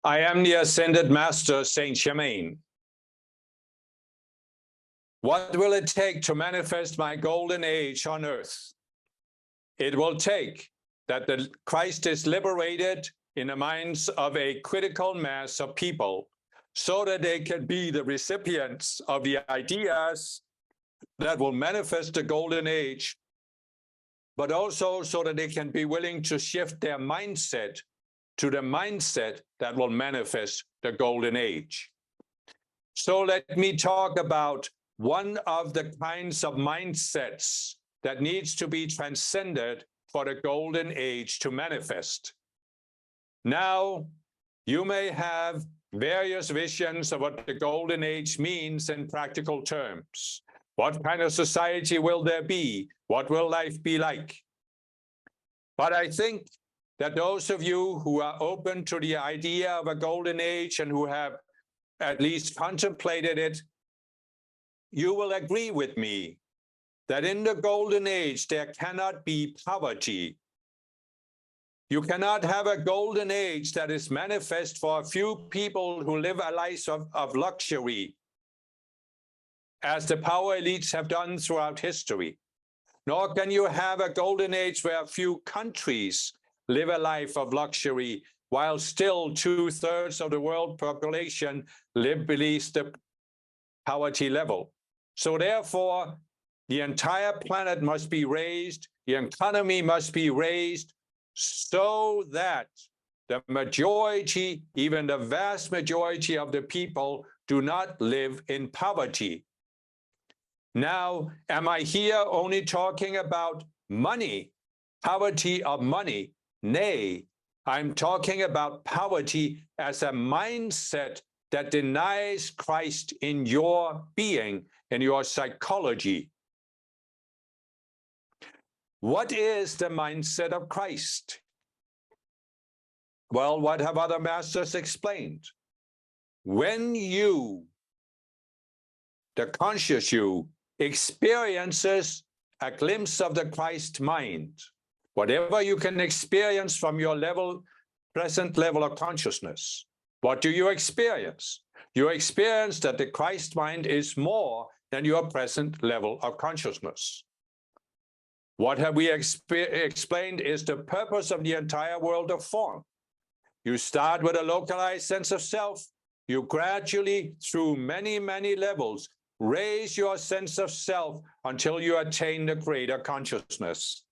I am the Ascended Master Saint Germain. What will it take to manifest my golden age on earth? It will take that the Christ is liberated in the minds of a critical mass of people so that they can be the recipients of the ideas that will manifest the golden age, but also so that they can be willing to shift their mindset to the mindset that will manifest the golden age. So let me talk about one of the kinds of mindsets that needs to be transcended for the golden age to manifest. Now, you may have various visions of what the golden age means in practical terms. What kind of society will there be? What will life be like? But I think that those of you who are open to the idea of a golden age and who have at least contemplated it, you will agree with me that in the golden age there cannot be poverty. You cannot have a golden age that is manifest for a few people who live a life of luxury, as the power elites have done throughout history. Nor can you have a golden age where a few countries live a life of luxury, while still 2/3 of the world population live beneath the poverty level. So therefore, the entire planet must be raised, the economy must be raised, so that the majority, even the vast majority of the people, do not live in poverty. Now, am I here only talking about money, poverty of money? Nay, I'm talking about poverty as a mindset that denies Christ in your being, in your psychology. What is the mindset of Christ? Well, what have other masters explained? When you, the conscious you, experiences a glimpse of the Christ mind, whatever you can experience from your present level of consciousness, what do you experience? You experience that the Christ mind is more than your present level of consciousness. What have we explained is the purpose of the entire world of form. You start with a localized sense of self. You gradually, through many, many levels, raise your sense of self until you attain the greater consciousness.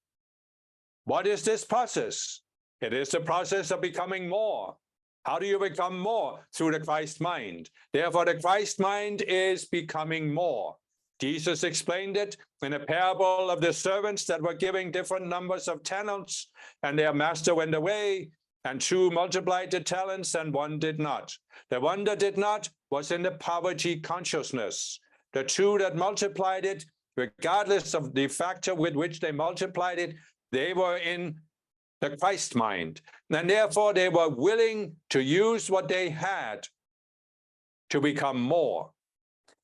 What is this process? It is the process of becoming more. How do you become more? Through the Christ mind. Therefore, the Christ mind is becoming more. Jesus explained it in a parable of the servants that were giving different numbers of talents, and their master went away, and 2 multiplied the talents, and 1 did not. The 1 that did not was in the poverty consciousness. The 2 that multiplied it, regardless of the factor with which they multiplied it, they were in the Christ mind. And therefore, they were willing to use what they had to become more.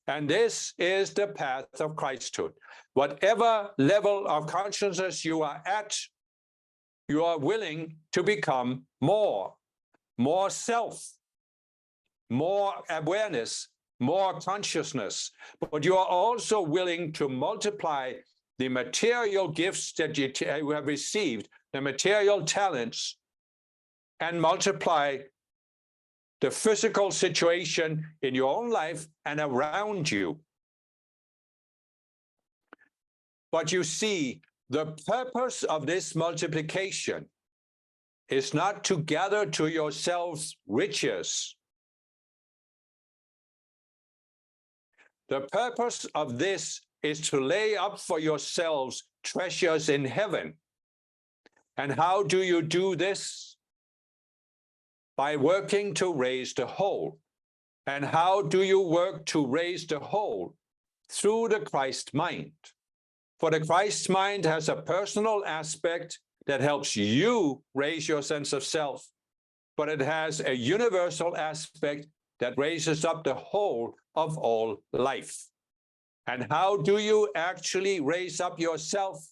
And this is the path of Christhood. Whatever level of consciousness you are at, you are willing to become more self, more awareness, more consciousness. But you are also willing to multiply the material gifts that you have received, the material talents, and multiply the physical situation in your own life and around you. But you see, the purpose of this multiplication is not to gather to yourselves riches. The purpose of this is to lay up for yourselves treasures in heaven. And how do you do this? By working to raise the whole. And how do you work to raise the whole? Through the Christ mind. For the Christ mind has a personal aspect that helps you raise your sense of self, but it has a universal aspect that raises up the whole of all life. And how do you actually raise up yourself?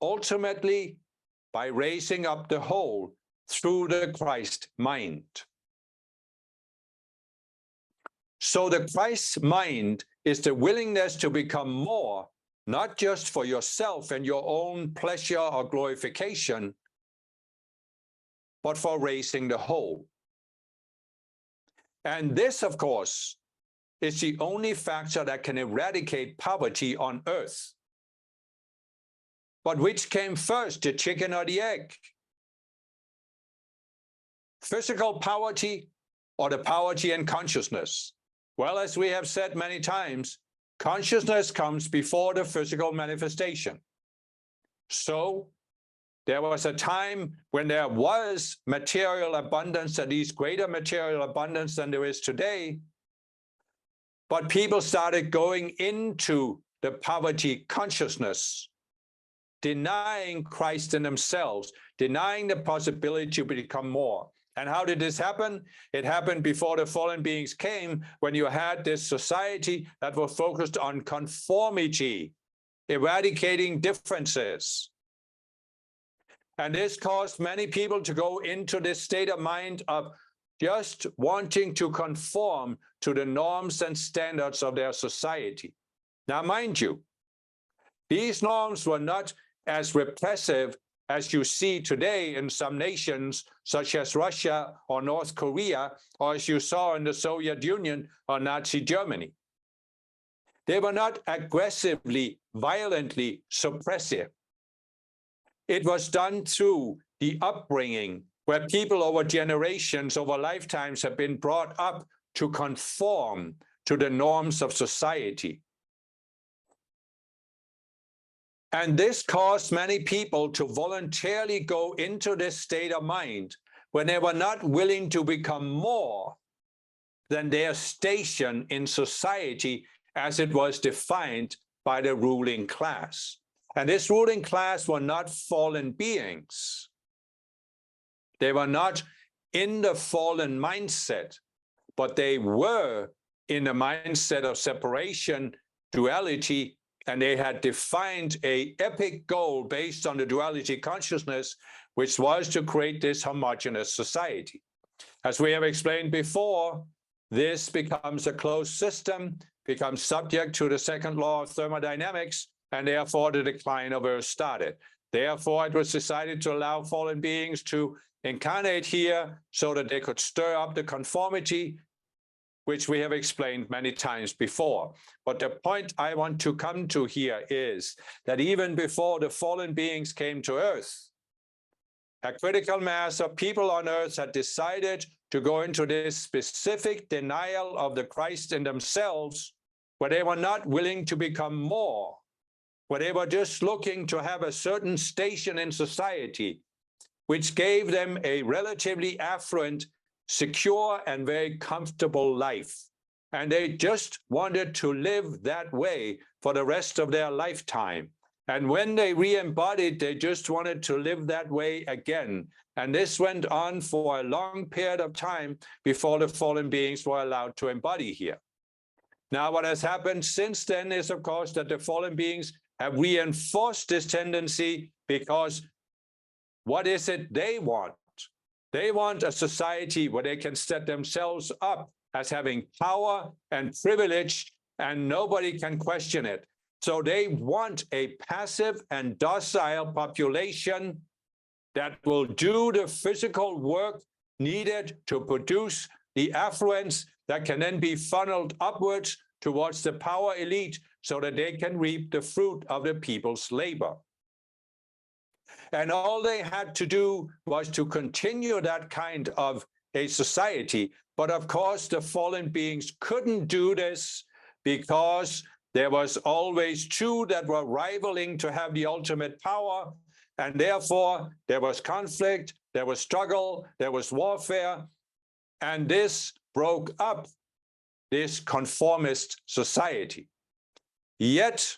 Ultimately, by raising up the whole, through the Christ mind. So the Christ mind is the willingness to become more, not just for yourself and your own pleasure or glorification, but for raising the whole. And this, of course, is the only factor that can eradicate poverty on earth. But which came first, the chicken or the egg? Physical poverty or the poverty in consciousness? Well, as we have said many times, consciousness comes before the physical manifestation. So there was a time when there was material abundance, at least greater material abundance than there is today, but people started going into the poverty consciousness, denying Christ in themselves, denying the possibility to become more. And how did this happen? It happened before the fallen beings came, when you had this society that was focused on conformity, eradicating differences. And this caused many people to go into this state of mind of just wanting to conform to the norms and standards of their society. Now, mind you, these norms were not as repressive as you see today in some nations, such as Russia or North Korea, or as you saw in the Soviet Union or Nazi Germany. They were not aggressively, violently suppressive. It was done through the upbringing, where people over generations, over lifetimes, have been brought up to conform to the norms of society. And this caused many people to voluntarily go into this state of mind when they were not willing to become more than their station in society as it was defined by the ruling class. And this ruling class were not fallen beings. They were not in the fallen mindset, but they were in the mindset of separation, duality, and they had defined an epic goal based on the duality consciousness, which was to create this homogeneous society. As we have explained before, this becomes a closed system, becomes subject to the second law of thermodynamics, and therefore the decline of Earth started. Therefore, it was decided to allow fallen beings to incarnate here so that they could stir up the conformity, which we have explained many times before. But the point I want to come to here is that even before the fallen beings came to Earth, a critical mass of people on Earth had decided to go into this specific denial of the Christ in themselves, where they were not willing to become more, where they were just looking to have a certain station in society, which gave them a relatively affluent, secure, and very comfortable life. And they just wanted to live that way for the rest of their lifetime. And when they re-embodied, they just wanted to live that way again. And this went on for a long period of time before the fallen beings were allowed to embody here. Now, what has happened since then is, of course, that the fallen beings have reinforced this tendency, because what is it they want? They want a society where they can set themselves up as having power and privilege, and nobody can question it. So they want a passive and docile population that will do the physical work needed to produce the affluence that can then be funneled upwards towards the power elite so that they can reap the fruit of the people's labor. And all they had to do was to continue that kind of a society. But of course, the fallen beings couldn't do this because there was always two that were rivaling to have the ultimate power. And therefore, there was conflict, there was struggle, there was warfare. And this broke up this conformist society. Yet,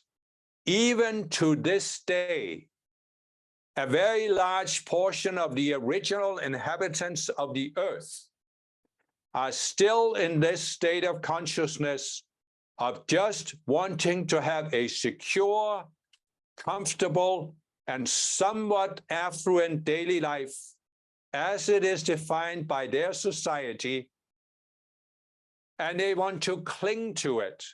even to this day, a very large portion of the original inhabitants of the earth are still in this state of consciousness of just wanting to have a secure, comfortable, and somewhat affluent daily life as it is defined by their society, and they want to cling to it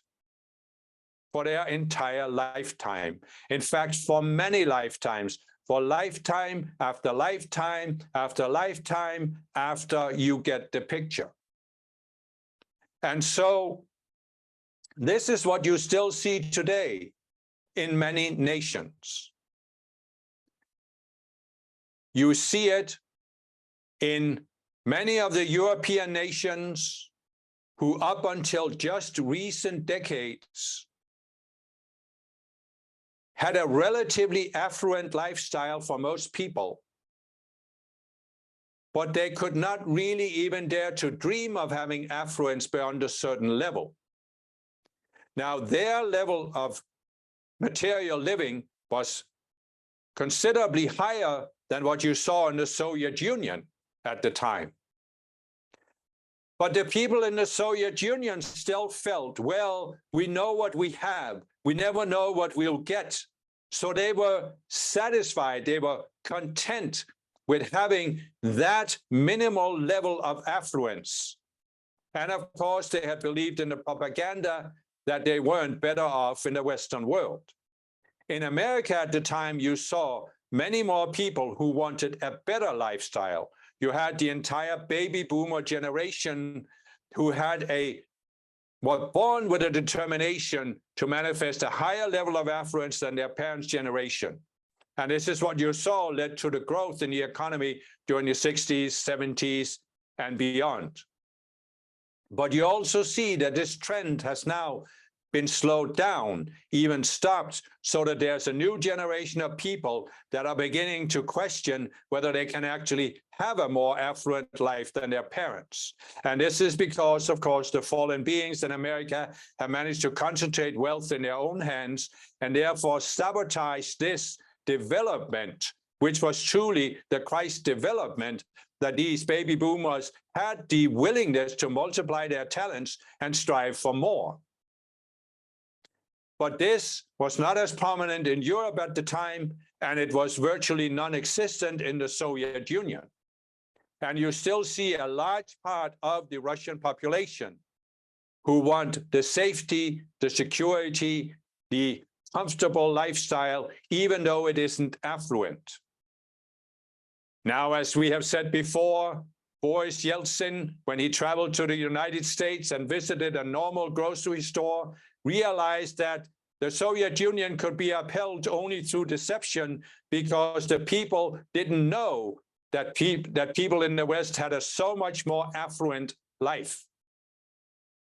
for their entire lifetime. In fact, for many lifetimes, for lifetime after lifetime after lifetime after you get the picture. And so this is what you still see today in many nations. You see it in many of the European nations who, up until just recent decades, had a relatively affluent lifestyle for most people, but they could not really even dare to dream of having affluence beyond a certain level. Now, their level of material living was considerably higher than what you saw in the Soviet Union at the time. But the people in the Soviet Union still felt, well, we know what we have. We never know what we'll get. So they were satisfied, they were content with having that minimal level of affluence. And of course, they had believed in the propaganda that they weren't better off in the Western world. In America at the time, you saw many more people who wanted a better lifestyle. You had the entire baby boomer generation who were born with a determination to manifest a higher level of affluence than their parents' generation. And this is what you saw led to the growth in the economy during the 60s, 70s, and beyond. But you also see that this trend has now been slowed down, even stopped, so that there's a new generation of people that are beginning to question whether they can actually have a more affluent life than their parents. And this is because, of course, the fallen beings in America have managed to concentrate wealth in their own hands and therefore sabotage this development, which was truly the Christ development, that these baby boomers had the willingness to multiply their talents and strive for more. But this was not as prominent in Europe at the time, and it was virtually non-existent in the Soviet Union. And you still see a large part of the Russian population who want the safety, the security, the comfortable lifestyle, even though it isn't affluent. Now, as we have said before, Boris Yeltsin, when he traveled to the United States and visited a normal grocery store, realized that the Soviet Union could be upheld only through deception because the people didn't know that people in the West had a so much more affluent life.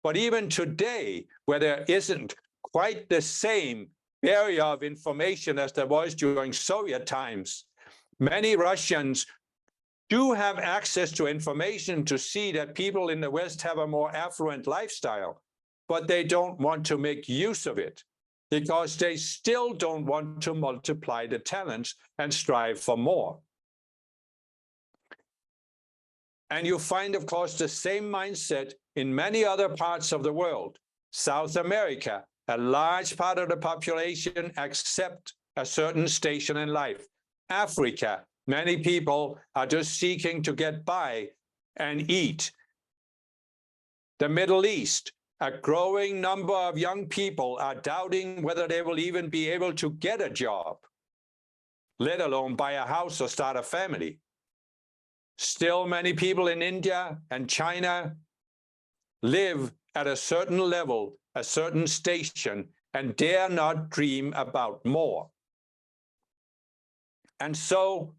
But even today, where there isn't quite the same area of information as there was during Soviet times, many Russians do have access to information to see that people in the West have a more affluent lifestyle, but they don't want to make use of it because they still don't want to multiply the talents and strive for more. And you find, of course, the same mindset in many other parts of the world. South America, a large part of the population accept a certain station in life. Africa, many people are just seeking to get by and eat. The Middle East, a growing number of young people are doubting whether they will even be able to get a job, let alone buy a house or start a family. Still, many people in India and China live at a certain level, a certain station, and dare not dream about more. And so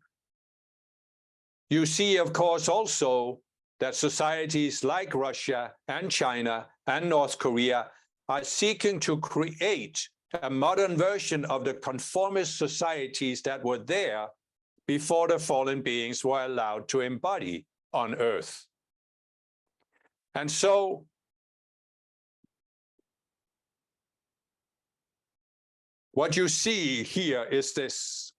you see, of course, also that societies like Russia and China and North Korea are seeking to create a modern version of the conformist societies that were there before the fallen beings were allowed to embody on Earth. And so what you see here is this.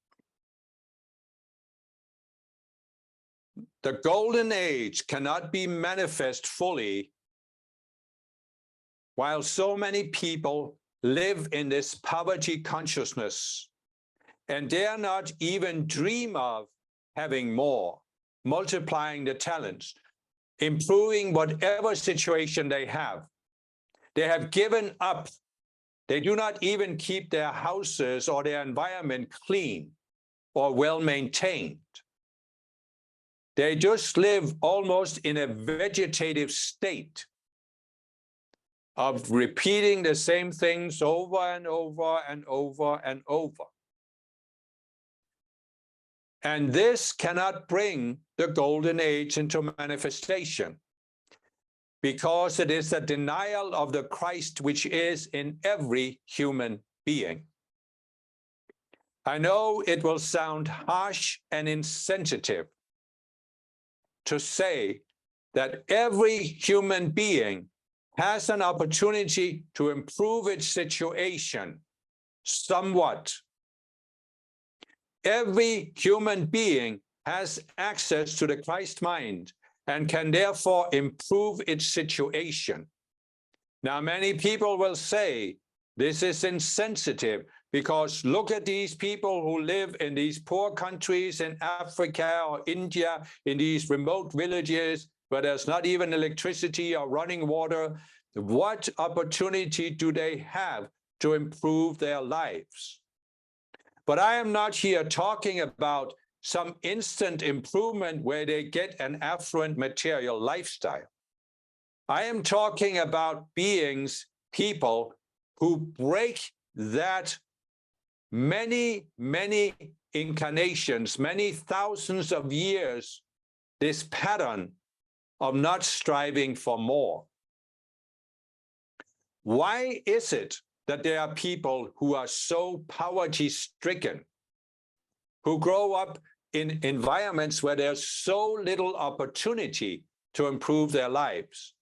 The golden age cannot be manifest fully while so many people live in this poverty consciousness and dare not even dream of having more multiplying the talents, improving whatever situation they have. They have given up. They do not even keep their houses or their environment clean or well maintained. They just live almost in a vegetative state of repeating the same things over and over and over and over. And this cannot bring the golden age into manifestation, because it is a denial of the Christ which is in every human being. I know it will sound harsh and insensitive to say that every human being has an opportunity to improve its situation somewhat. Every human being has access to the Christ mind and can therefore improve its situation. Now, many people will say this is insensitive because look at these people who live in these poor countries in Africa or India, in these remote villages where there's not even electricity or running water. What opportunity do they have to improve their lives? But I am not here talking about some instant improvement where they get an affluent material lifestyle. I am talking about beings, people who break that many, many incarnations, many thousands of years, this pattern of not striving for more. Why is it that there are people who are so poverty-stricken, who grow up in environments where there's so little opportunity to improve their lives?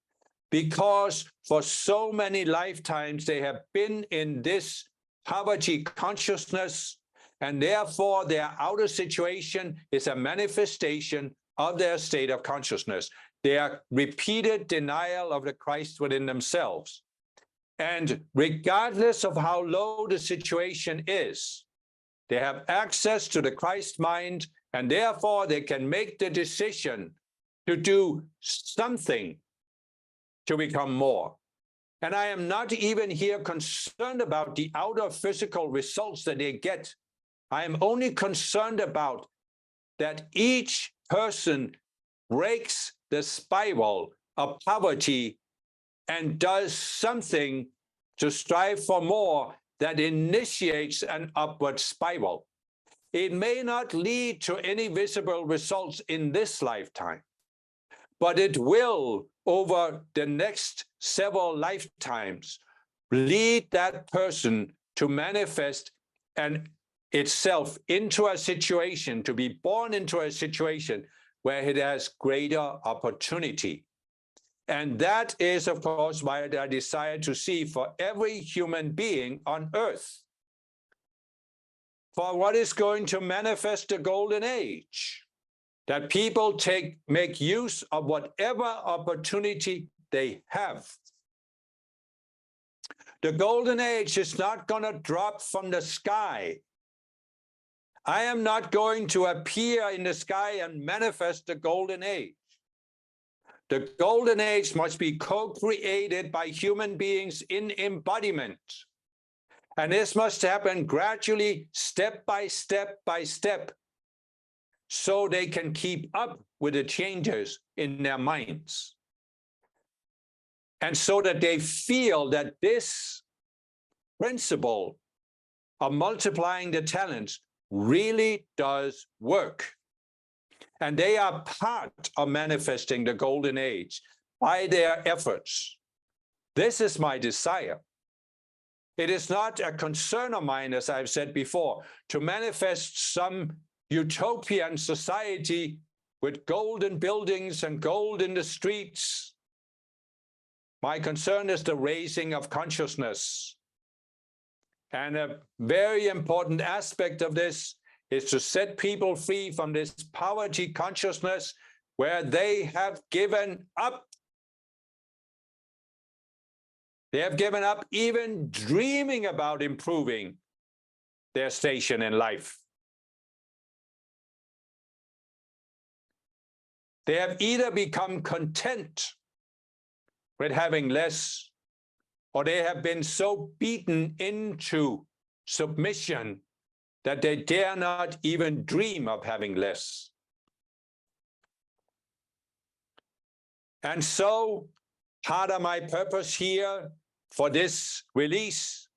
Because for so many lifetimes they have been in this poverty consciousness, and therefore their outer situation is a manifestation of their state of consciousness, their repeated denial of the Christ within themselves. And regardless of how low the situation is, they have access to the Christ mind, and therefore they can make the decision to do something to become more. And I am not even here concerned about the outer physical results that they get. I am only concerned about that each person breaks the spiral of poverty and does something to strive for more that initiates an upward spiral. It may not lead to any visible results in this lifetime, but it will, over the next several lifetimes, lead that person to manifest itself into a situation, to be born into a situation where it has greater opportunity. And that is, of course, what I desire to see for every human being on earth. For what is going to manifest the golden age? That people make use of whatever opportunity they have. The golden age is not going to drop from the sky. I am not going to appear in the sky and manifest the golden age. The golden age must be co-created by human beings in embodiment. And this must happen gradually, step by step by step, so they can keep up with the changes in their minds. And so that they feel that this principle of multiplying the talents really does work. And they are part of manifesting the golden age by their efforts. This is my desire. It is not a concern of mine, as I've said before, to manifest some utopian society with golden buildings and gold in the streets. My concern is the raising of consciousness. And a very important aspect of this is to set people free from this poverty consciousness where they have given up. They have given up even dreaming about improving their station in life. They have either become content with having less, or they have been so beaten into submission that they dare not even dream of having less. And so part of my purpose here for this release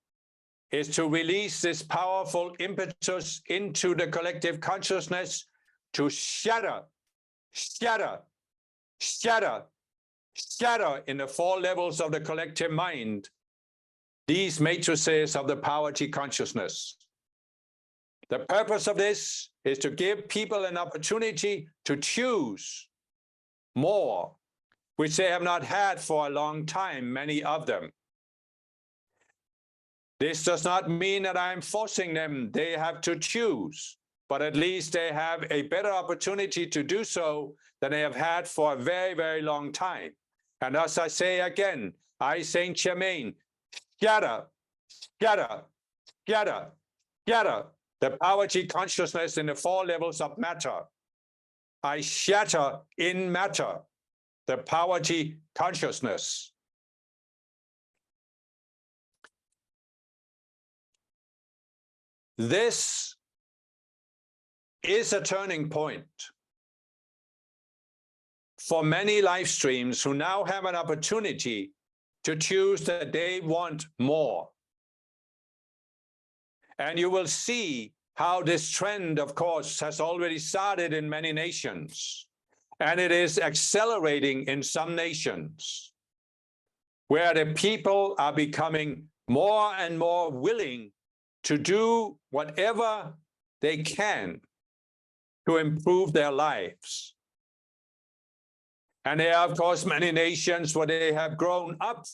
is to release this powerful impetus into the collective consciousness to shatter in the 4 levels of the collective mind these matrices of the poverty consciousness. The purpose of this is to give people an opportunity to choose more, which they have not had for a long time, many of them. This does not mean that I'm forcing them. They have to choose, but at least they have a better opportunity to do so than they have had for a very, very long time. And as I say again, I, Saint Germain, scatter the poverty consciousness in the 4 levels of matter. I shatter in matter the poverty consciousness. This is a turning point for many life streams who now have an opportunity to choose that they want more. And you will see how this trend, of course, has already started in many nations. And it is accelerating in some nations, where the people are becoming more and more willing to do whatever they can to improve their lives. And there are, of course, many nations where they have grown up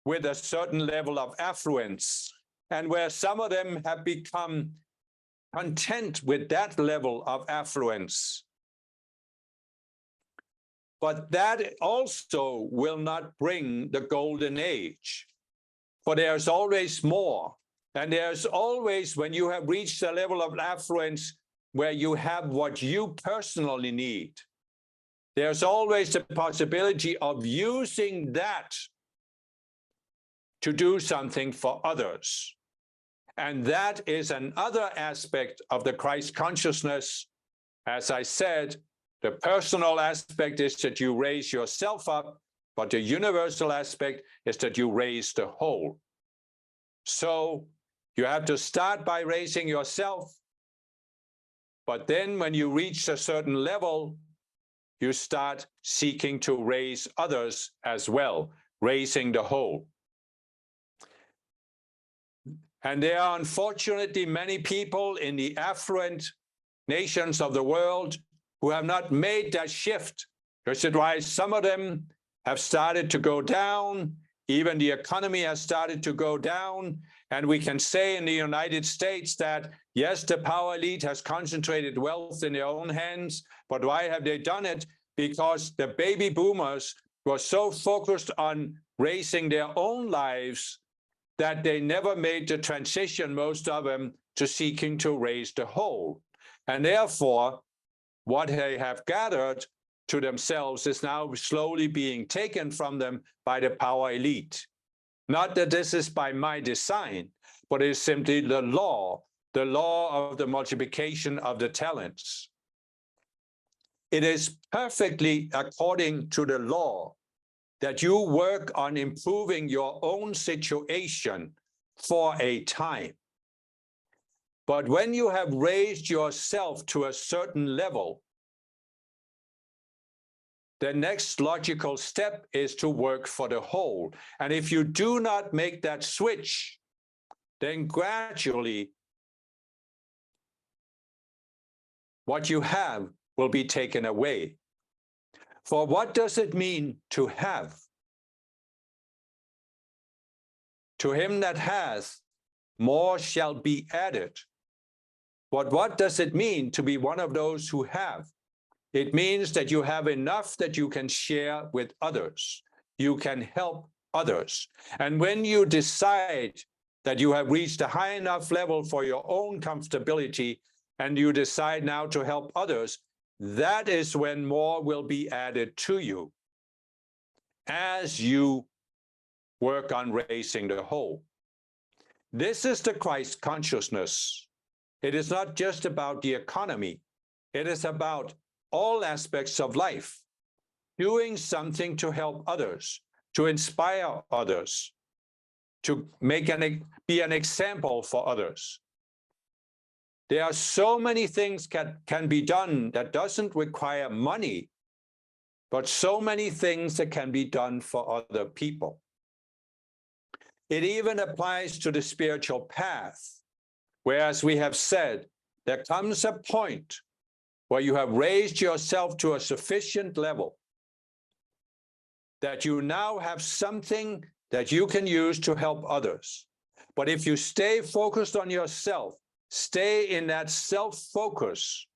with a certain level of affluence, and where some of them have become content with that level of affluence. But that also will not bring the golden age, for there's always more. And there's always, when you have reached a level of affluence where you have what you personally need, there's always the possibility of using that to do something for others. And that is another aspect of the Christ consciousness. As I said, the personal aspect is that you raise yourself up, but the universal aspect is that you raise the whole. So you have to start by raising yourself, but then when you reach a certain level, you start seeking to raise others as well, raising the whole. And there are unfortunately many people in the affluent nations of the world who have not made that shift, which is why some of them have started to go down. Even the economy has started to go down. And we can say in the United States that, yes, the power elite has concentrated wealth in their own hands, but why have they done it? Because the baby boomers were so focused on raising their own lives that they never made the transition, most of them, to seeking to raise the whole. And therefore, what they have gathered to themselves is now slowly being taken from them by the power elite. Not that this is by my design, but it is simply the law of the multiplication of the talents. It is perfectly according to the law that you work on improving your own situation for a time. But when you have raised yourself to a certain level, the next logical step is to work for the whole. And if you do not make that switch, then gradually what you have will be taken away. For what does it mean to have? To him that hath, more shall be added. But what does it mean to be one of those who have? It means that you have enough that you can share with others. You can help others. And when you decide that you have reached a high enough level for your own comfortability, and you decide now to help others, that is when more will be added to you as you work on raising the whole. This is the Christ consciousness. It is not just about the economy. It is about all aspects of life, doing something to help others, to inspire others, to be an example for others. There are so many things can be done that doesn't require money, but so many things that can be done for other people. It even applies to the spiritual path, whereas we have said, there comes a point where you have raised yourself to a sufficient level that you now have something that you can use to help others. But if you stay focused on yourself, stay in that self-focus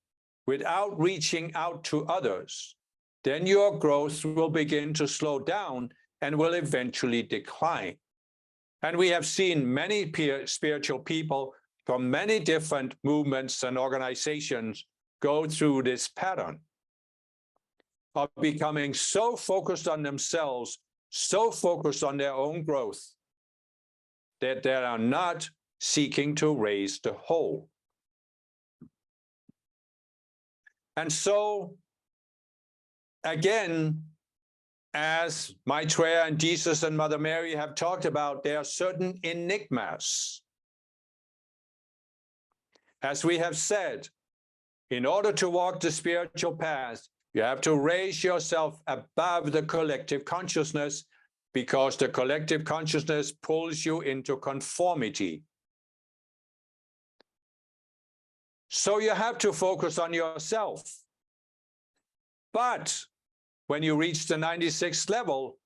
without reaching out to others, then your growth will begin to slow down and will eventually decline. And we have seen many spiritual people from many different movements and organizations go through this pattern of becoming so focused on themselves, so focused on their own growth, that they are not seeking to raise the whole. And so, again, as Maitreya and Jesus and Mother Mary have talked about, there are certain enigmas. As we have said, in order to walk the spiritual path, you have to raise yourself above the collective consciousness, because the collective consciousness pulls you into conformity. So you have to focus on yourself. But when you reach the 96th level,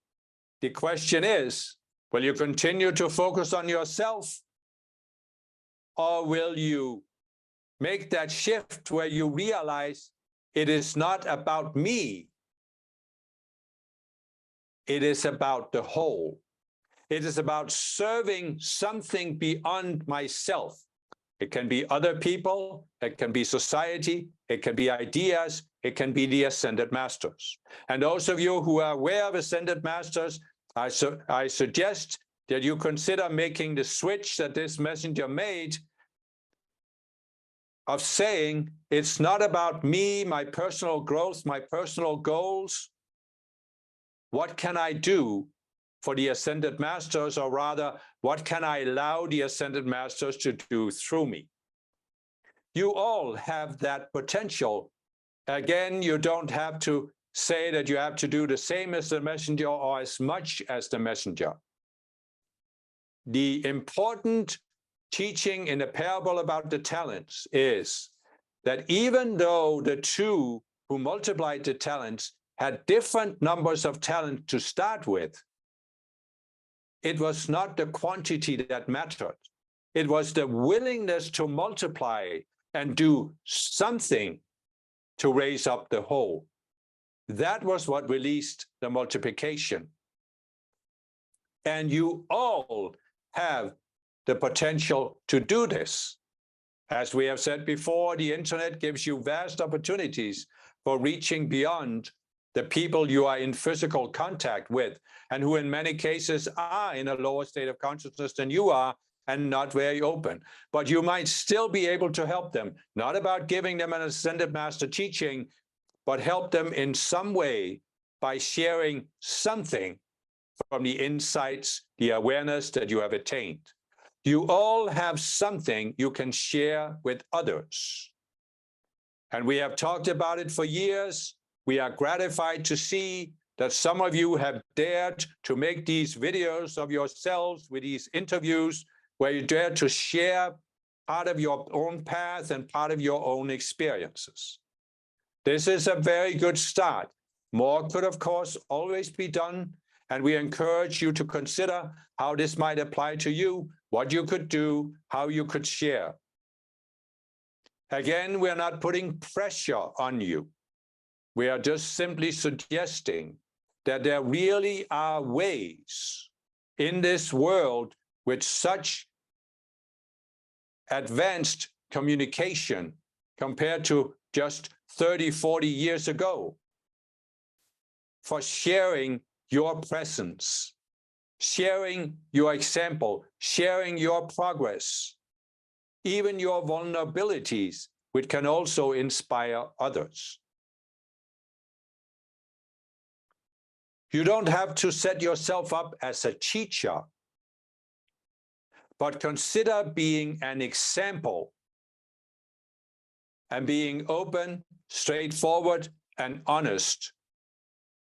the question is, will you continue to focus on yourself? Or will you make that shift where you realize it is not about me? It is about the whole. It is about serving something beyond myself. It can be other people, it can be society, it can be ideas, it can be the Ascended Masters. And those of you who are aware of Ascended Masters, I suggest that you consider making the switch that this messenger made of saying, it's not about me, my personal growth, my personal goals. What can I do for the Ascended Masters, or rather, what can I allow the Ascended Masters to do through me? You all have that potential. Again, you don't have to say that you have to do the same as the messenger or as much as the messenger. The important teaching in the parable about the talents is that even though the two who multiplied the talents had different numbers of talent to start with, it was not the quantity that mattered. It was the willingness to multiply and do something to raise up the whole. That was what released the multiplication. And you all have the potential to do this. As we have said before, the internet gives you vast opportunities for reaching beyond the people you are in physical contact with, and who in many cases are in a lower state of consciousness than you are and not very open. But you might still be able to help them, not about giving them an Ascended Master teaching, but help them in some way by sharing something from the insights, the awareness that you have attained. You all have something you can share with others. And we have talked about it for years. We are gratified to see that some of you have dared to make these videos of yourselves with these interviews where you dare to share part of your own path and part of your own experiences. This is a very good start. More could, of course, always be done. And we encourage you to consider how this might apply to you, what you could do, how you could share. Again, we're not putting pressure on you. We are just simply suggesting that there really are ways in this world with such advanced communication compared to just 30, 40 years ago for sharing your presence, sharing your example, sharing your progress, even your vulnerabilities, which can also inspire others. You don't have to set yourself up as a teacher, but consider being an example and being open, straightforward, and honest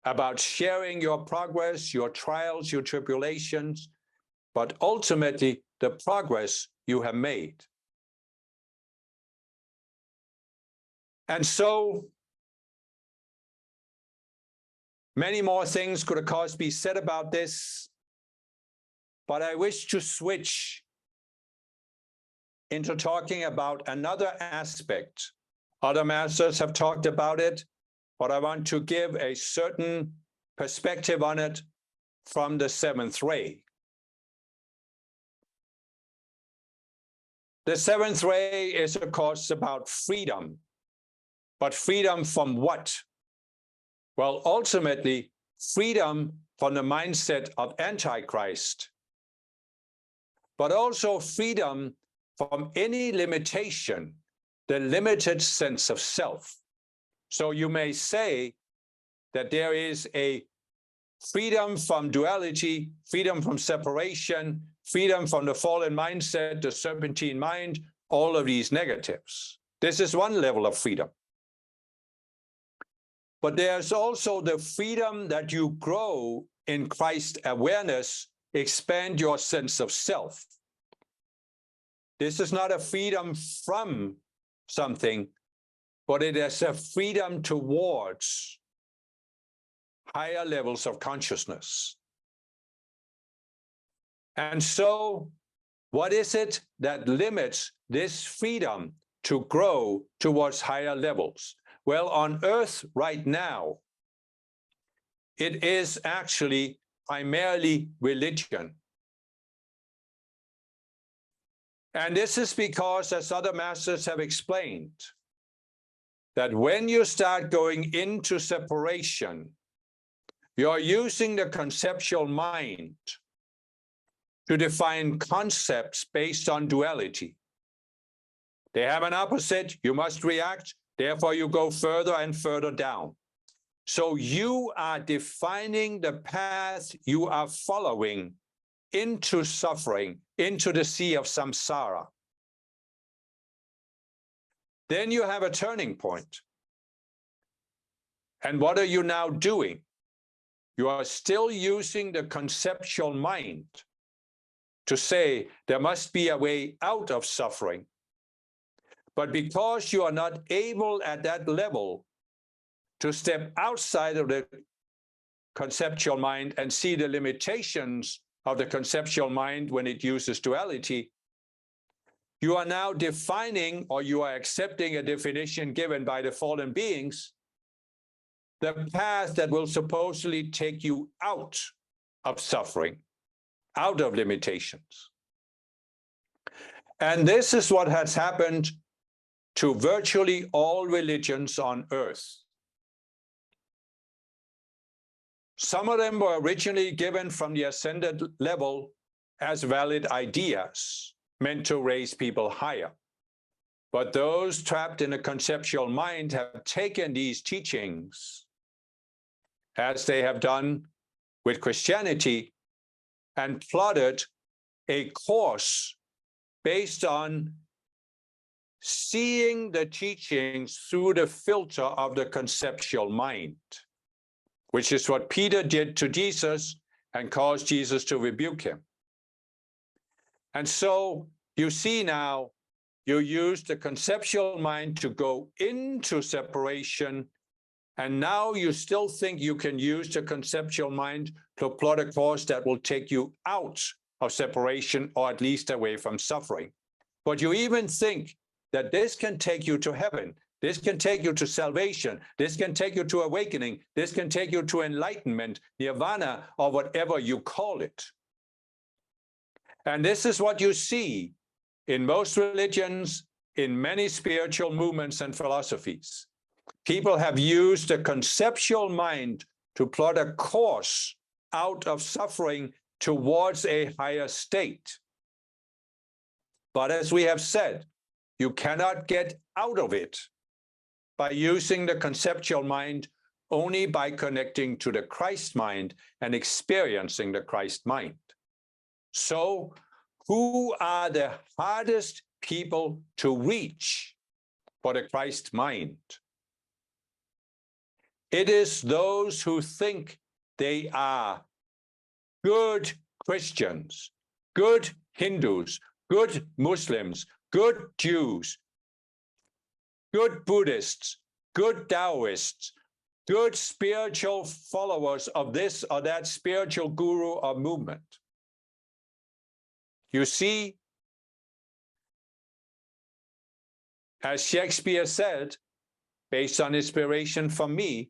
about sharing your progress, your trials, your tribulations, but ultimately the progress you have made. And so many more things could of course be said about this, but I wish to switch into talking about another aspect. Other masters have talked about it, but I want to give a certain perspective on it from the seventh ray. The seventh ray is, of course, about freedom. But freedom from what? Well, ultimately, freedom from the mindset of Antichrist, but also freedom from any limitation, the limited sense of self. So you may say that there is a freedom from duality, freedom from separation, freedom from the fallen mindset, the serpentine mind, all of these negatives. This is one level of freedom. But there's also the freedom that you grow in Christ awareness, expand your sense of self. This is not a freedom from something, but it is a freedom towards higher levels of consciousness. And so, what is it that limits this freedom to grow towards higher levels? Well, on Earth right now, it is actually primarily religion. And this is because, as other masters have explained, that when you start going into separation, you're using the conceptual mind to define concepts based on duality. They have an opposite, you must react, therefore you go further and further down. So you are defining the path you are following into suffering, into the sea of samsara. Then you have a turning point. And what are you now doing? You are still using the conceptual mind to say there must be a way out of suffering. But because you are not able at that level to step outside of the conceptual mind and see the limitations of the conceptual mind when it uses duality, you are now defining, or you are accepting a definition given by the fallen beings, the path that will supposedly take you out of suffering, out of limitations. And this is what has happened to virtually all religions on earth. Some of them were originally given from the ascended level as valid ideas, meant to raise people higher. But those trapped in a conceptual mind have taken these teachings, as they have done with Christianity, and plotted a course based on seeing the teachings through the filter of the conceptual mind, which is what Peter did to Jesus and caused Jesus to rebuke him. And so you see now, you use the conceptual mind to go into separation, and now you still think you can use the conceptual mind to plot a course that will take you out of separation, or at least away from suffering. But you even think that this can take you to heaven, this can take you to salvation, this can take you to awakening, this can take you to enlightenment, nirvana, or whatever you call it. And this is what you see in most religions, in many spiritual movements and philosophies. People have used the conceptual mind to plot a course out of suffering towards a higher state. But as we have said, you cannot get out of it by using the conceptual mind, only by connecting to the Christ mind and experiencing the Christ mind. So, who are the hardest people to reach for the Christ mind? It is those who think they are good Christians, good Hindus, good Muslims, good Jews, good Buddhists, good Taoists, good spiritual followers of this or that spiritual guru or movement. You see, as Shakespeare said, based on inspiration from me,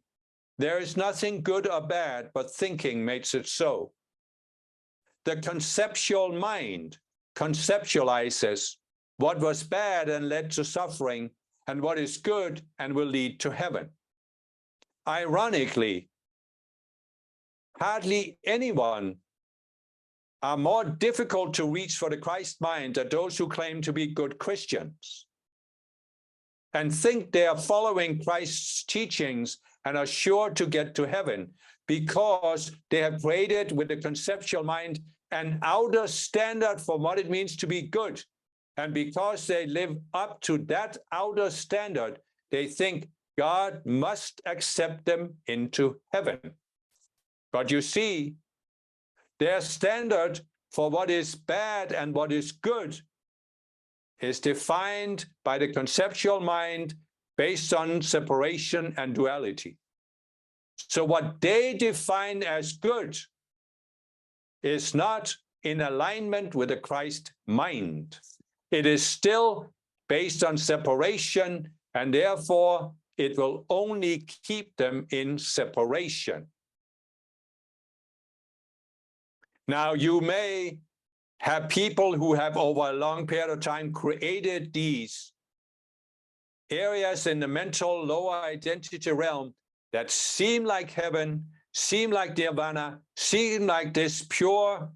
there is nothing good or bad, but thinking makes it so. The conceptual mind conceptualizes what was bad and led to suffering, and what is good and will lead to heaven. Ironically, hardly anyone are more difficult to reach for the Christ mind than those who claim to be good Christians and think they are following Christ's teachings and are sure to get to heaven because they have created with the conceptual mind an outer standard for what it means to be good. And because they live up to that outer standard, they think God must accept them into heaven. But you see, their standard for what is bad and what is good is defined by the conceptual mind based on separation and duality. So what they define as good is not in alignment with the Christ mind. It is still based on separation, and therefore it will only keep them in separation. Now, you may have people who have over a long period of time created these areas in the mental lower identity realm that seem like heaven, seem like nirvana, seem like this pure,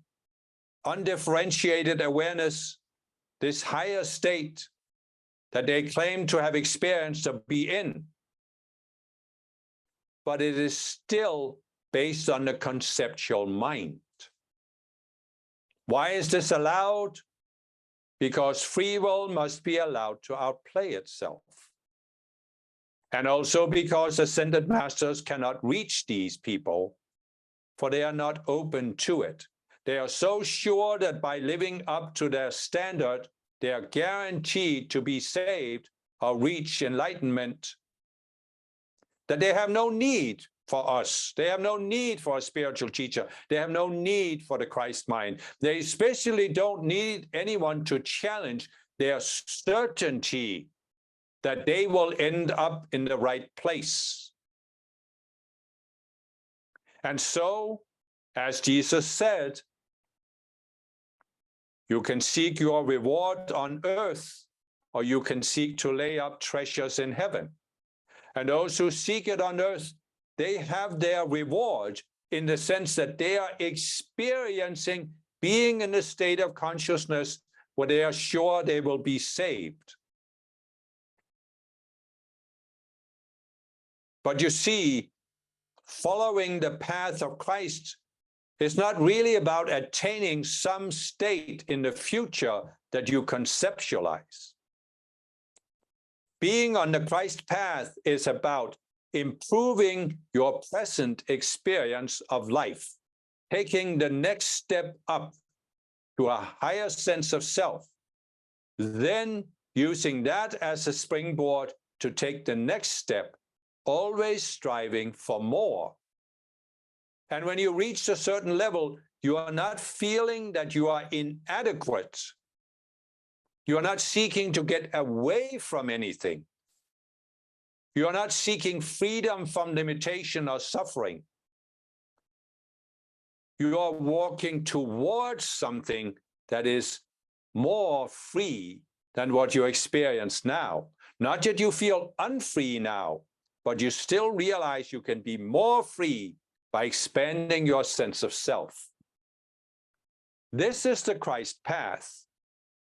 undifferentiated awareness, this higher state that they claim to have experienced or be in. But it is still based on the conceptual mind. Why is this allowed? Because free will must be allowed to outplay itself. And also because ascended masters cannot reach these people, for they are not open to it. They are so sure that by living up to their standard, they are guaranteed to be saved or reach enlightenment, that they have no need for us. They have no need for a spiritual teacher. They have no need for the Christ mind. They especially don't need anyone to challenge their certainty that they will end up in the right place. And so, as Jesus said, you can seek your reward on earth, or you can seek to lay up treasures in heaven. And those who seek it on earth, they have their reward in the sense that they are experiencing being in a state of consciousness where they are sure they will be saved. But you see, following the path of Christ is not really about attaining some state in the future that you conceptualize. Being on the Christ path is about improving your present experience of life, taking the next step up to a higher sense of self, then using that as a springboard to take the next step, always striving for more. And when you reach a certain level, you are not feeling that you are inadequate. You are not seeking to get away from anything. You are not seeking freedom from limitation or suffering. You are walking towards something that is more free than what you experience now. Not that you feel unfree now, but you still realize you can be more free by expanding your sense of self. This is the Christ path,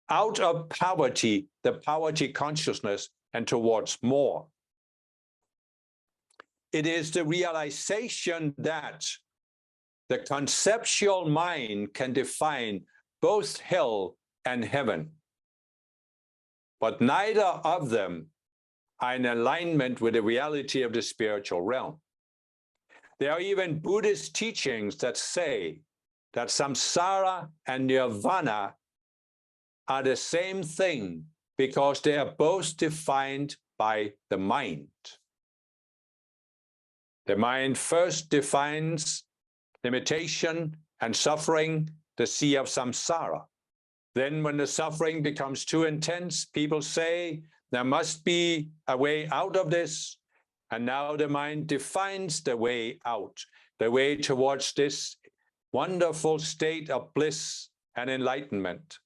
out of poverty, the poverty consciousness, and towards more. It is the realization that the conceptual mind can define both hell and heaven, but neither of them are in alignment with the reality of the spiritual realm. There are even Buddhist teachings that say that samsara and nirvana are the same thing because they are both defined by the mind. The mind first defines limitation and suffering, the sea of samsara. Then when the suffering becomes too intense, people say there must be a way out of this. And now the mind defines the way out, the way towards this wonderful state of bliss and enlightenment.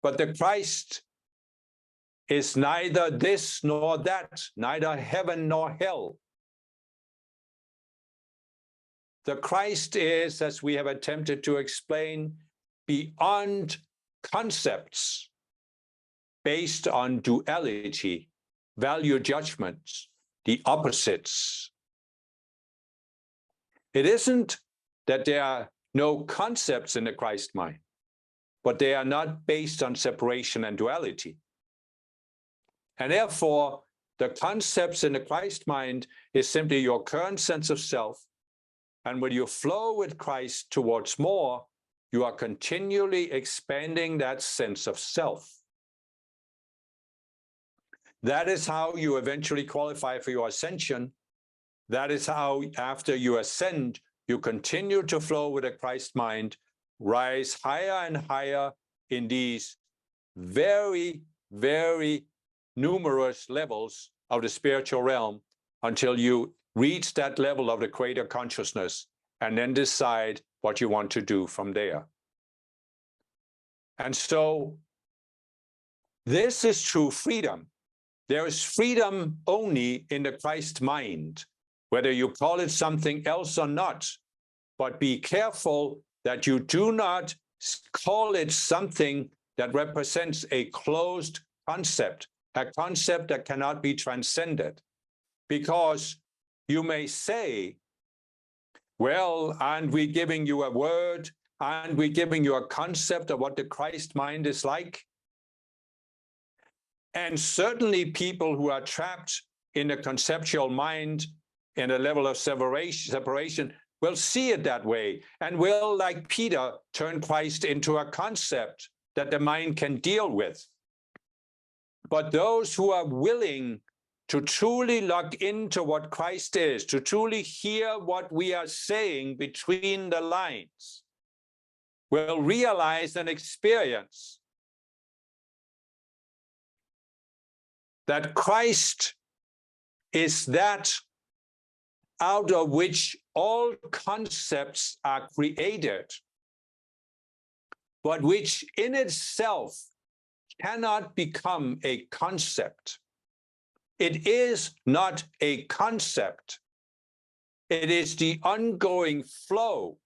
But the Christ is neither this nor that, neither heaven nor hell. The Christ is, as we have attempted to explain, beyond concepts based on duality, value judgments, the opposites. It isn't that there are no concepts in the Christ mind, but they are not based on separation and duality. And therefore, the concepts in the Christ mind is simply your current sense of self. And when you flow with Christ towards more, you are continually expanding that sense of self. That is how you eventually qualify for your ascension. That is how, after you ascend, you continue to flow with a Christ mind, rise higher and higher in these very, very numerous levels of the spiritual realm until you reach that level of the greater consciousness and then decide what you want to do from there. And so this is true freedom. There is freedom only in the Christ mind, whether you call it something else or not. But be careful that you do not call it something that represents a closed concept, a concept that cannot be transcended. Because you may say, well, aren't we giving you a word? Aren't we giving you a concept of what the Christ mind is like? And certainly people who are trapped in a conceptual mind in a level of separation will see it that way and will, like Peter, turn Christ into a concept that the mind can deal with. But those who are willing to truly lock into what Christ is, to truly hear what we are saying between the lines, will realize and experience that Christ is that out of which all concepts are created, but which in itself cannot become a concept. It is not a concept. It is the ongoing flow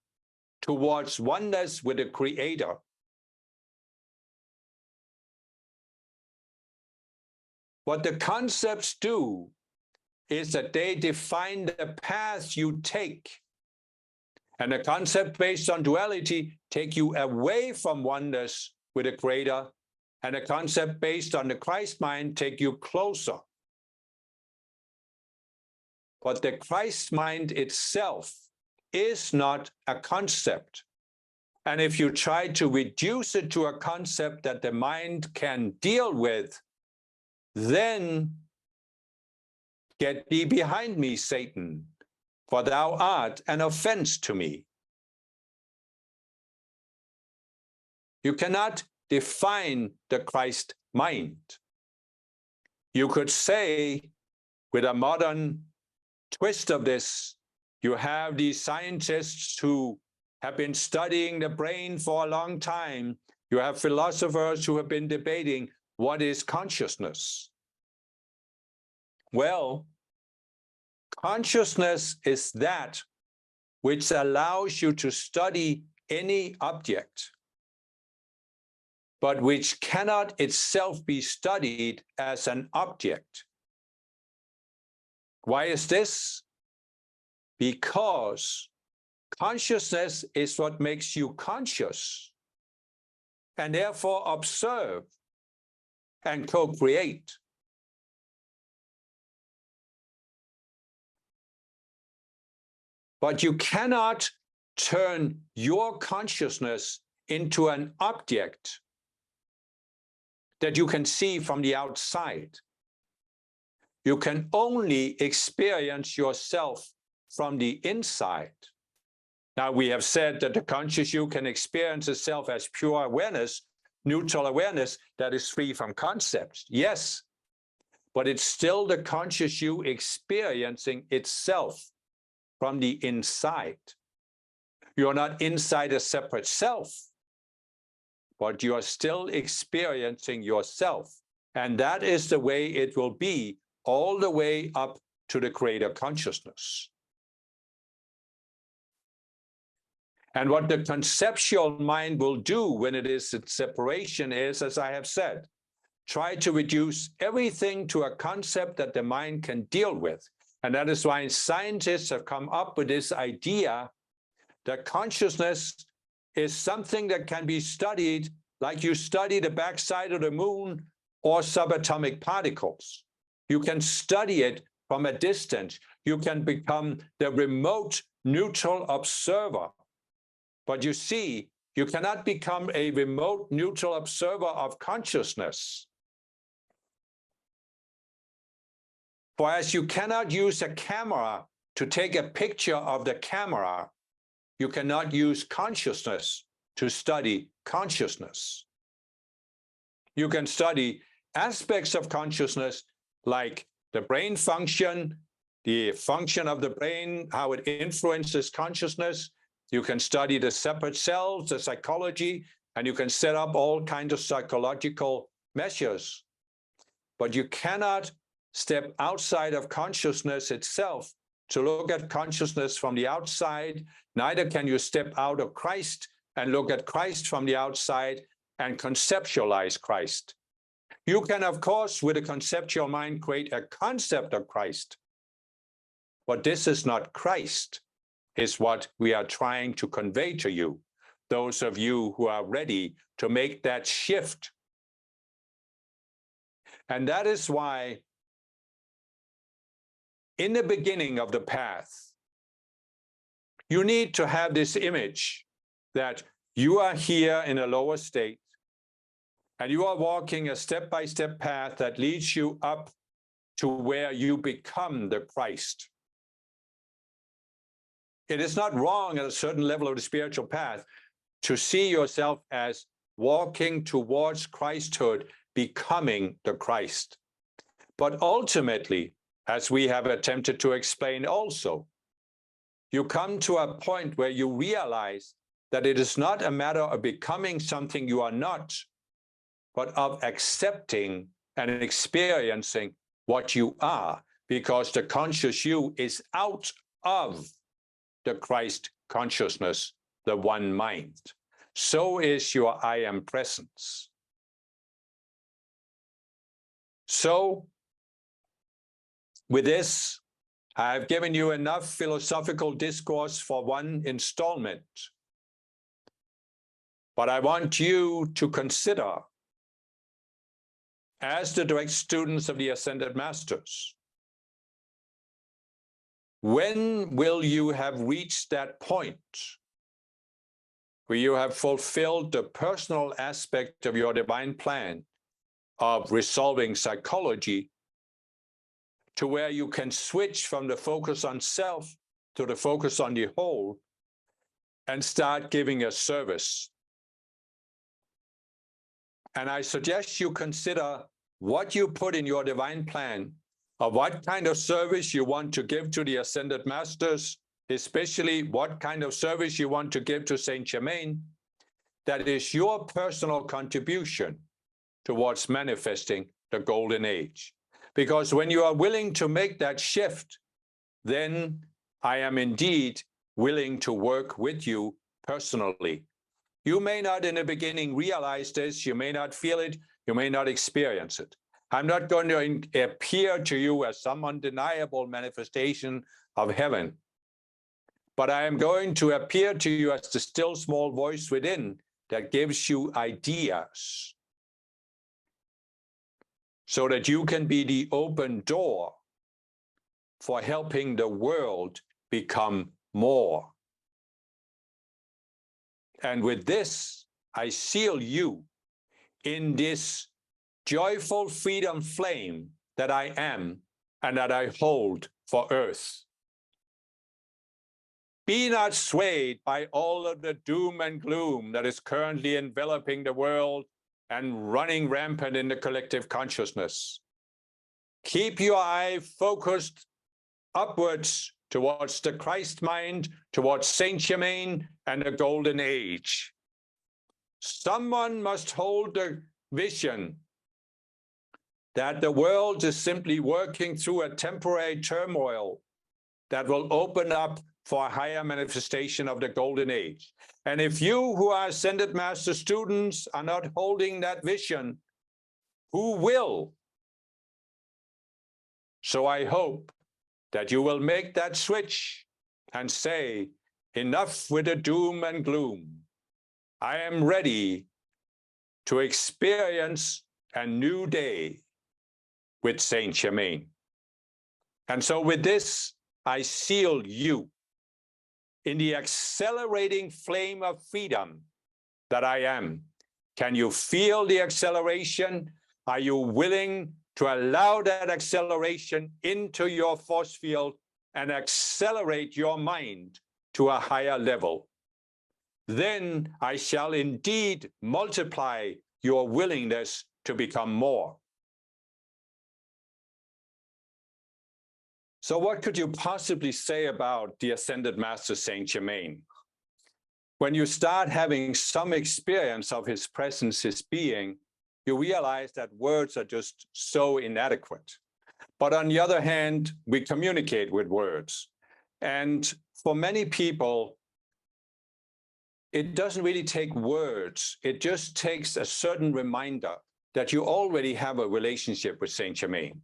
towards oneness with the Creator. What the concepts do is that they define the path you take. And the concept based on duality take you away from oneness with the Creator, and the concept based on the Christ mind take you closer. But the Christ mind itself is not a concept. And if you try to reduce it to a concept that the mind can deal with, then get thee behind me, Satan, for thou art an offense to me. You cannot define the Christ mind. You could say, with a modern twist of this, you have these scientists who have been studying the brain for a long time. You have philosophers who have been debating what is consciousness. Well, consciousness is that which allows you to study any object, but which cannot itself be studied as an object. Why is this? Because consciousness is what makes you conscious, and therefore observe and co-create. But you cannot turn your consciousness into an object that you can see from the outside. You can only experience yourself from the inside. Now, we have said that the conscious you can experience itself as pure awareness, neutral awareness that is free from concepts. Yes, but it's still the conscious you experiencing itself from the inside. You're not inside a separate self, but you are still experiencing yourself. And that is the way it will be all the way up to the greater consciousness. And what the conceptual mind will do when it is in separation is, as I have said, try to reduce everything to a concept that the mind can deal with. And that is why scientists have come up with this idea that consciousness is something that can be studied like you study the backside of the moon or subatomic particles. You can study it from a distance. You can become the remote neutral observer. But you see, you cannot become a remote neutral observer of consciousness. For as you cannot use a camera to take a picture of the camera, you cannot use consciousness to study consciousness. You can study aspects of consciousness like the brain function, the function of the brain, how it influences consciousness. You can study the separate cells, the psychology, and you can set up all kinds of psychological measures. But you cannot step outside of consciousness itself to look at consciousness from the outside. Neither can you step out of Christ and look at Christ from the outside and conceptualize Christ. You can, of course, with a conceptual mind, create a concept of Christ. But this is not Christ, is what we are trying to convey to you, those of you who are ready to make that shift. And that is why in the beginning of the path, you need to have this image that you are here in a lower state and you are walking a step-by-step path that leads you up to where you become the Christ. It is not wrong at a certain level of the spiritual path to see yourself as walking towards Christhood, becoming the Christ. But ultimately, as we have attempted to explain also, you come to a point where you realize that it is not a matter of becoming something you are not, but of accepting and experiencing what you are, because the conscious you is out of the Christ consciousness, the one mind. So is your I am presence. So, with this, I've given you enough philosophical discourse for one installment. But I want you to consider, as the direct students of the Ascended Masters, when will you have reached that point where you have fulfilled the personal aspect of your divine plan of resolving psychology to where you can switch from the focus on self to the focus on the whole and start giving a service? And I suggest you consider what you put in your divine plan of what kind of service you want to give to the Ascended Masters, especially what kind of service you want to give to Saint Germain. That is your personal contribution towards manifesting the golden age. Because when you are willing to make that shift, then I am indeed willing to work with you personally. You may not in the beginning realize this, you may not feel it, you may not experience it. I'm not going to appear to you as some undeniable manifestation of heaven, but I am going to appear to you as the still small voice within that gives you ideas so that you can be the open door for helping the world become more. And with this, I seal you in this joyful freedom flame that I am and that I hold for earth. Be not swayed by all of the doom and gloom that is currently enveloping the world and running rampant in the collective consciousness. Keep your eye focused upwards towards the Christ mind, towards Saint Germain and the Golden Age. Someone must hold the vision that the world is simply working through a temporary turmoil that will open up for a higher manifestation of the Golden Age. And if you who are Ascended Master students are not holding that vision, who will? So I hope that you will make that switch and say, enough with the doom and gloom. I am ready to experience a new day with Saint Germain. And so with this, I seal you in the accelerating flame of freedom that I am. Can you feel the acceleration? Are you willing to allow that acceleration into your force field and accelerate your mind to a higher level? Then I shall indeed multiply your willingness to become more. So what could you possibly say about the Ascended Master Saint Germain? When you start having some experience of his presence, his being, you realize that words are just so inadequate. But on the other hand, we communicate with words. And for many people, it doesn't really take words. It just takes a certain reminder that you already have a relationship with Saint Germain.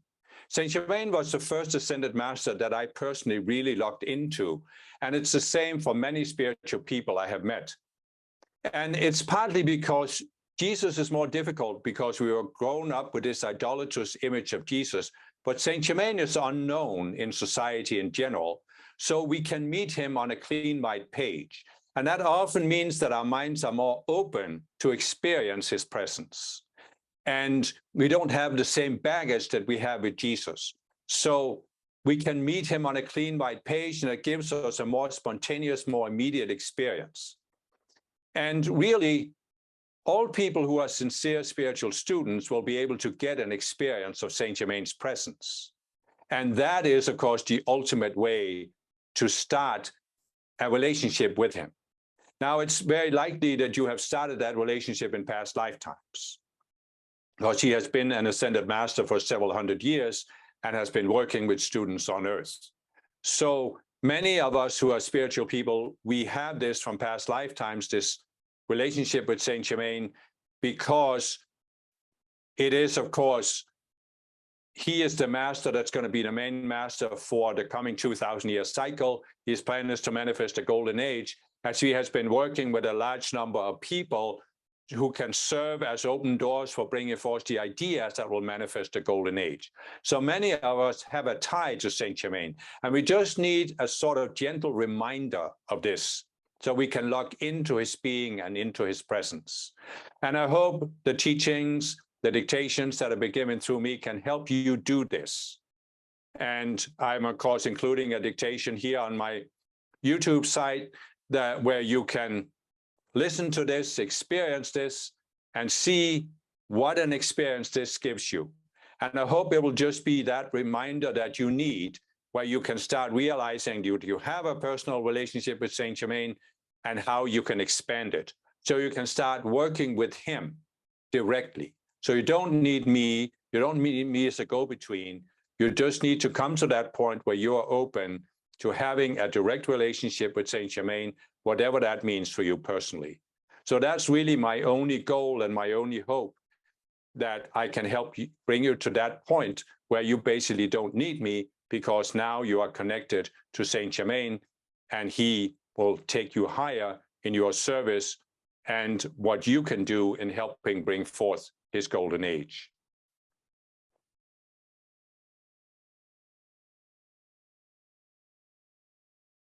Saint Germain was the first Ascended Master that I personally really locked into. And it's the same for many spiritual people I have met. And it's partly because Jesus is more difficult because we were grown up with this idolatrous image of Jesus. But Saint Germain is unknown in society in general. So we can meet him on a clean white page. And that often means that our minds are more open to experience his presence. And we don't have the same baggage that we have with Jesus. So we can meet him on a clean white page, and it gives us a more spontaneous, more immediate experience. And really, all people who are sincere spiritual students will be able to get an experience of Saint Germain's presence. And that is, of course, the ultimate way to start a relationship with him. Now, it's very likely that you have started that relationship in past lifetimes, because he has been an Ascended Master for several hundred years and has been working with students on earth. So many of us who are spiritual people, we have this from past lifetimes, this relationship with Saint Germain, because it is, of course, he is the master that's going to be the main master for the coming 2,000-year cycle. His plan is to manifest the Golden Age, as he has been working with a large number of people who can serve as open doors for bringing forth the ideas that will manifest the Golden Age. So many of us have a tie to Saint Germain, and we just need a sort of gentle reminder of this so we can lock into his being and into his presence. And I hope the teachings, the dictations that have been given through me can help you do this. And I'm, of course, including a dictation here on my YouTube site where you can listen to this, experience this, and see what an experience this gives you. And I hope it will just be that reminder that you need, where you can start realizing you have a personal relationship with Saint Germain and how you can expand it. So you can start working with him directly. So you don't need me, You don't need me as a go-between. You just need to come to that point where you are open to having a direct relationship with Saint Germain, whatever that means for you personally. So that's really my only goal and my only hope, that I can help you, bring you to that point where you basically don't need me, because now you are connected to Saint Germain and he will take you higher in your service and what you can do in helping bring forth his golden age.